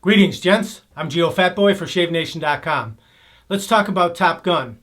Greetings, gents. I'm Geofatboy for ShaveNation.com. Let's talk about Top Gun.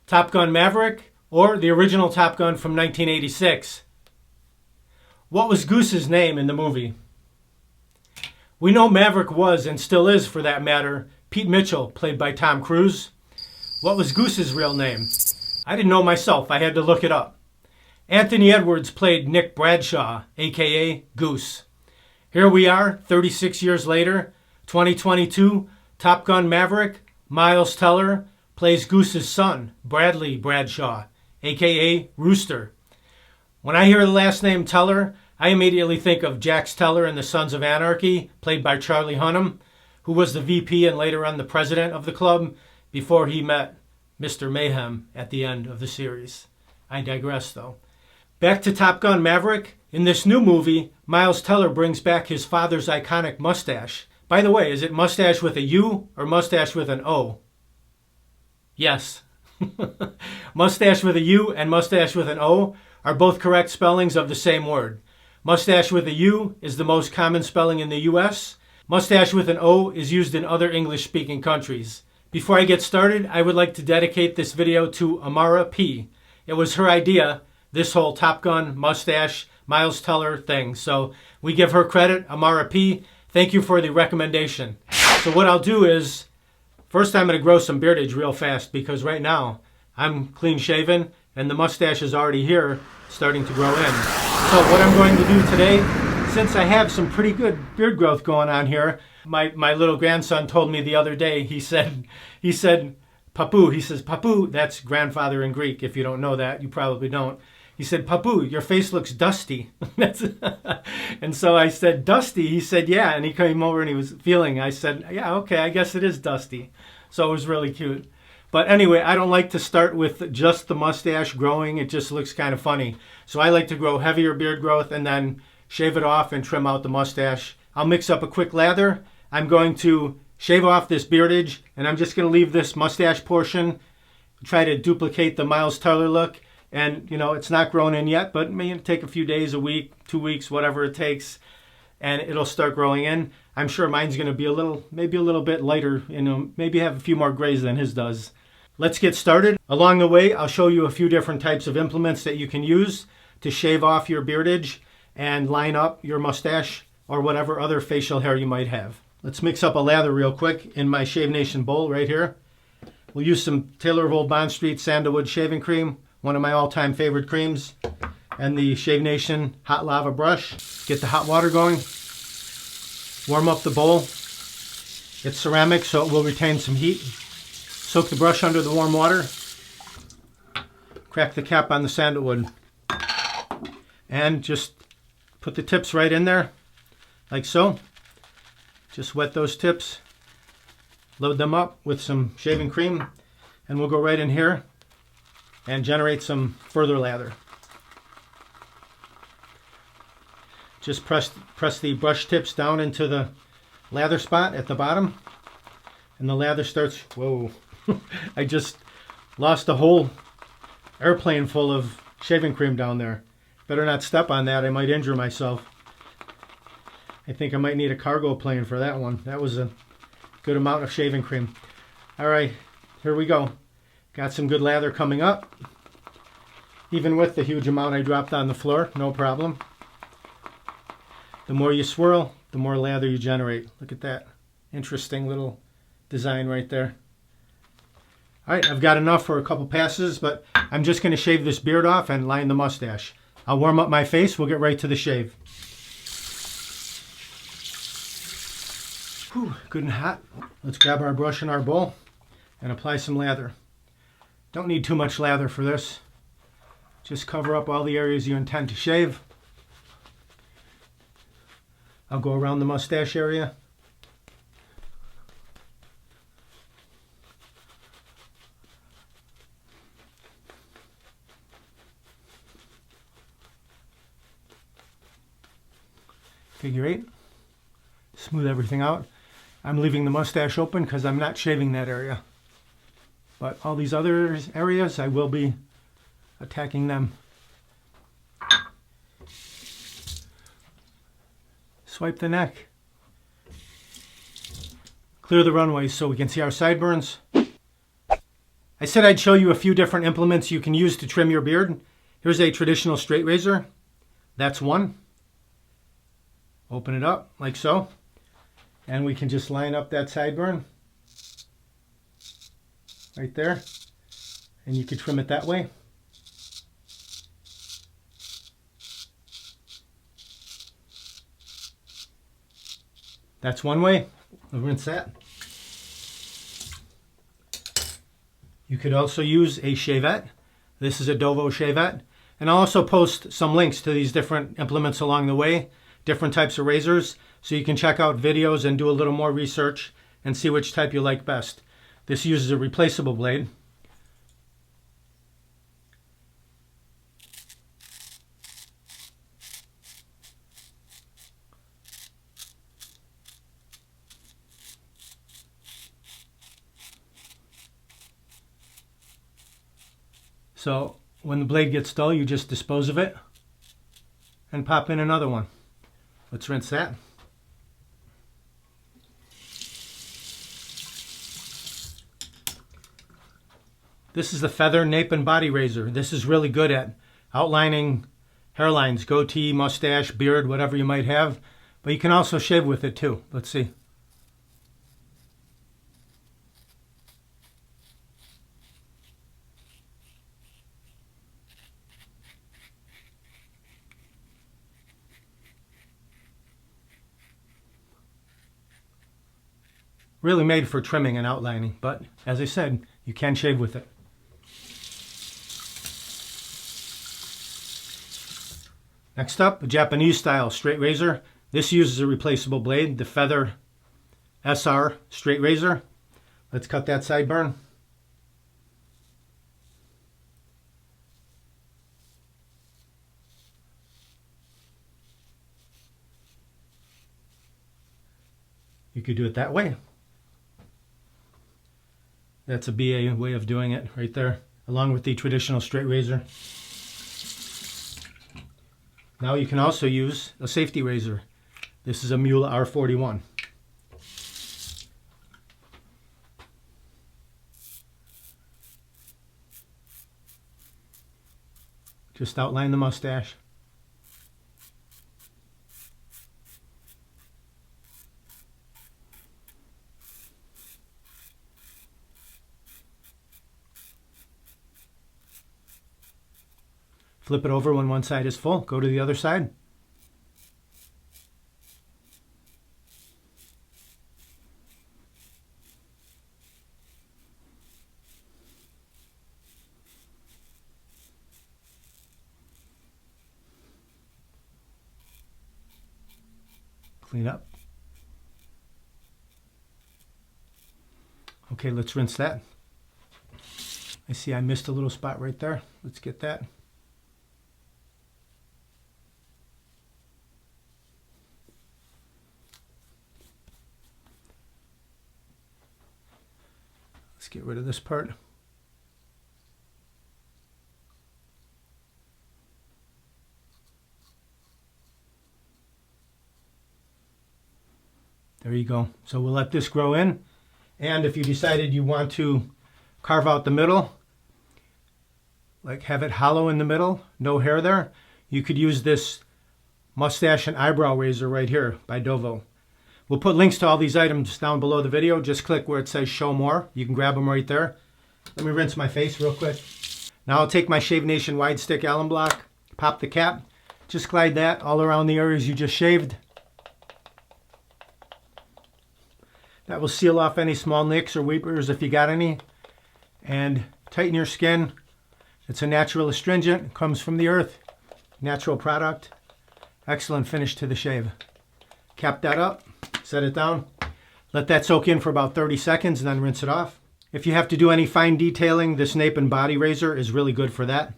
Top Gun Maverick, or the original Top Gun from 1986. What was Goose's name in the movie? We know Maverick was, and still is for that matter, Pete Mitchell, played by Tom Cruise. What was Goose's real name? I didn't know myself. I had to look it up. Anthony Edwards played Nick Bradshaw, aka Goose. Here we are, 36 years later, 2022, Top Gun Maverick, Miles Teller, plays Goose's son, Bradley Bradshaw, aka Rooster. When I hear the last name Teller, I immediately think of Jax Teller in The Sons of Anarchy, played by Charlie Hunnam, who was the VP and later on the president of the club before he met Mr. Mayhem at the end of the series. I digress though. Back to Top Gun Maverick. In this new movie, Miles Teller brings back his father's iconic mustache. By the way, is it mustache with a U or mustache with an O? Yes. Mustache with a U and mustache with an O are both correct spellings of the same word. Mustache with a U is the most common spelling in the US. Mustache with an O is used in other English-speaking countries. Before I get started, I would like to dedicate this video to Amara P. It was her idea, this whole Top Gun, mustache, Miles Teller thing. So we give her credit, Amara P. Thank you for the recommendation. So what I'll do is, first I'm going to grow some beardage real fast because right now I'm clean shaven and the mustache is already here starting to grow in. So what I'm going to do today, since I have some pretty good beard growth going on here, my little grandson told me the other day, he said, Papu, he says, Papu, that's grandfather in Greek. If you don't know that, you probably don't. He said, Papu, your face looks dusty. And so I said, dusty? He said, yeah. And he came over and he was feeling. I said, yeah, okay, I guess it is dusty. So it was really cute. But anyway, I don't like to start with just the mustache growing. It just looks kind of funny. So I like to grow heavier beard growth and then shave it off and trim out the mustache. I'll mix up a quick lather. I'm going to shave off this beardage and I'm just going to leave this mustache portion, try to duplicate the Miles Teller look. And, you know, it's not grown in yet, but it may take a few days, a week, 2 weeks, whatever it takes, and it'll start growing in. I'm sure mine's going to be maybe a little bit lighter, you know, maybe have a few more grays than his does. Let's get started. Along the way, I'll show you a few different types of implements that you can use to shave off your beardage and line up your mustache or whatever other facial hair you might have. Let's mix up a lather real quick in my Shave Nation bowl right here. We'll use some Taylor of Old Bond Street Sandalwood Shaving Cream, one of my all-time favorite creams, and the Shave Nation Hot Lava Brush. Get the hot water going. Warm up the bowl. It's ceramic, so it will retain some heat. Soak the brush under the warm water. Crack the cap on the sandalwood. And just put the tips right in there, like so. Just wet those tips. Load them up with some shaving cream, and we'll go right in here and generate some further lather. Just press the brush tips down into the lather spot at the bottom, and the lather starts, whoa, I just lost a whole airplane full of shaving cream down there. Better not step on that, I might injure myself. I think I might need a cargo plane for that one. That was a good amount of shaving cream. All right, here we go. Got some good lather coming up. Even with the huge amount I dropped on the floor, no problem. The more you swirl, the more lather you generate. Look at that interesting little design right there. All right, I've got enough for a couple passes, but I'm just going to shave this beard off and line the mustache. I'll warm up my face. We'll get right to the shave. Whew, good and hot. Let's grab our brush and our bowl and apply some lather. Don't need too much lather for this. Just cover up all the areas you intend to shave. I'll go around the mustache area. Figure 8. Smooth everything out. I'm leaving the mustache open because I'm not shaving that area. But all these other areas, I will be attacking them. Swipe the neck. clear the runway so we can see our sideburns. I said I'd show you a few different implements you can use to trim your beard. Here's a traditional straight razor. That's one. Open it up like so. And we can just line up that sideburn right there. And you can trim it that way. That's one way. We'll rinse that. You could also use a shavette. This is a Dovo shavette. And I'll also post some links to these different implements along the way, different types of razors, so you can check out videos and do a little more research and see which type you like best. This uses a replaceable blade. So when the blade gets dull, you just dispose of it and pop in another one. Let's rinse that. This is the Feather Nape and Body Razor. This is really good at outlining hairlines, goatee, mustache, beard, whatever you might have. But you can also shave with it too. Let's see. Really made for trimming and outlining, but as I said, you can shave with it. Next up, a Japanese style straight razor. This uses a replaceable blade, the Feather SR straight razor. Let's cut that sideburn. You could do it that way. That's a BA way of doing it right there, along with the traditional straight razor. Now you can also use a safety razor. This is a Mula R41. Just outline the mustache. Flip it over when one side is full. Go to the other side. Clean up. Okay, let's rinse that. I see I missed a little spot right there. Let's get that. Let's get rid of this part. There you go. So we'll let this grow in. And if you decided you want to carve out the middle, like have it hollow in the middle, no hair there, you could use this mustache and eyebrow razor right here by Dovo. We'll put links to all these items down below the video. Just click where it says show more. You can grab them right there. Let me rinse my face real quick. Now I'll take my Shave Nation wide stick Allen block, pop the cap, just glide that all around the areas you just shaved. That will seal off any small nicks or weepers if you got any. And tighten your skin. It's a natural astringent, comes from the earth. Natural product. Excellent finish to the shave. Cap that up, set it down. Let that soak in for about 30 seconds and then rinse it off. If you have to do any fine detailing, this Nape and Body razor is really good for that.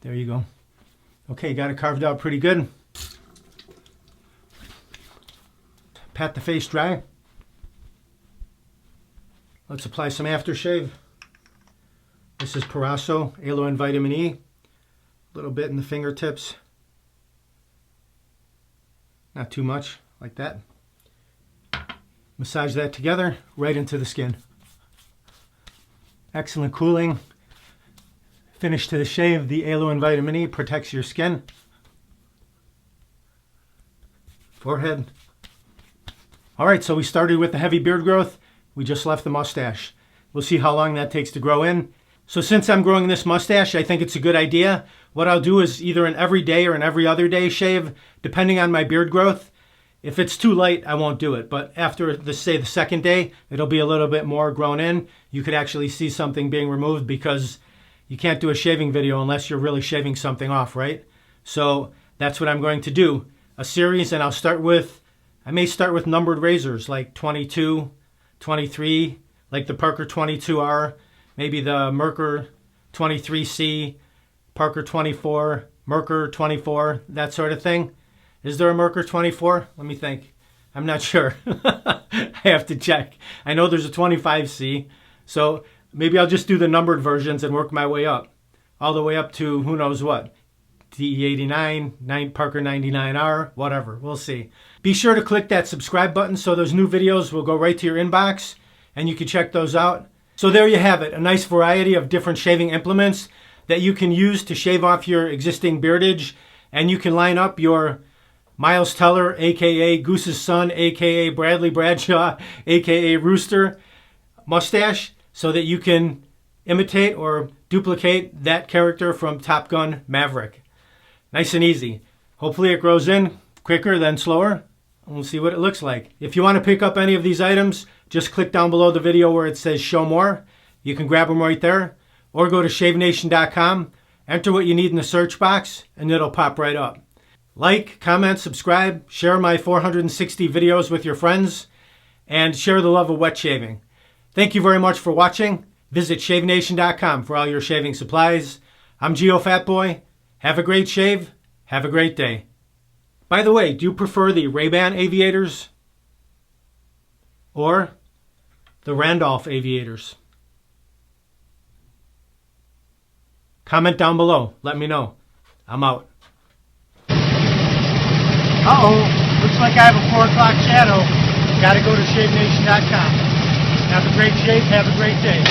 There you go. Okay, got it carved out pretty good. Pat the face dry. Let's apply some aftershave. This This is Parasso Aloe and Vitamin E. A little bit in the fingertips. Not too much, like that. Massage that together, right into the skin. Excellent cooling. Finish to the shave. The Aloe and Vitamin E protects your skin. Forehead. Alright, so we started with the heavy beard growth. We just left the mustache. We'll see how long that takes to grow in. So since I'm growing this mustache, I think it's a good idea. What I'll do is either an every day or an every other day shave, depending on my beard growth. If it's too late, I won't do it. But after, say, the second day, it'll be a little bit more grown in. You could actually see something being removed because you can't do a shaving video unless you're really shaving something off, right? So that's what I'm going to do. A series, and I may start with numbered razors like 22, 23, like the Parker 22R, maybe the Merkur 23C, Parker 24, Merkur 24, that sort of thing. Is there a Merkur 24? Let me think. I'm not sure. I have to check. I know there's a 25C, so maybe I'll just do the numbered versions and work my way up. All the way up to who knows what. DE89, Parker 99R, whatever. We'll see. Be sure to click that subscribe button so those new videos will go right to your inbox and you can check those out. So there you have it. A nice variety of different shaving implements that you can use to shave off your existing beardage, and you can line up your Miles Teller, aka Goose's son, aka Bradley Bradshaw, aka Rooster mustache, so that you can imitate or duplicate that character from Top Gun Maverick. Nice and easy. Hopefully it grows in quicker than slower. We'll see what it looks like. If you want to pick up any of these items, just click down below the video where it says show more. You can grab them right there, or go to shavenation.com, enter what you need in the search box, and it'll pop right up. Like, comment, subscribe, share my 460 videos with your friends, and share the love of wet shaving. Thank you very much for watching. Visit shavenation.com for all your shaving supplies. I'm Geofatboy. Have a great shave. Have a great day. By the way, do you prefer the Ray-Ban aviators or the Randolph aviators? Comment down below. Let me know. I'm out. Uh-oh. Looks like I have a 4 o'clock shadow. Gotta go to shavenation.com. Have a great shave. Have a great day.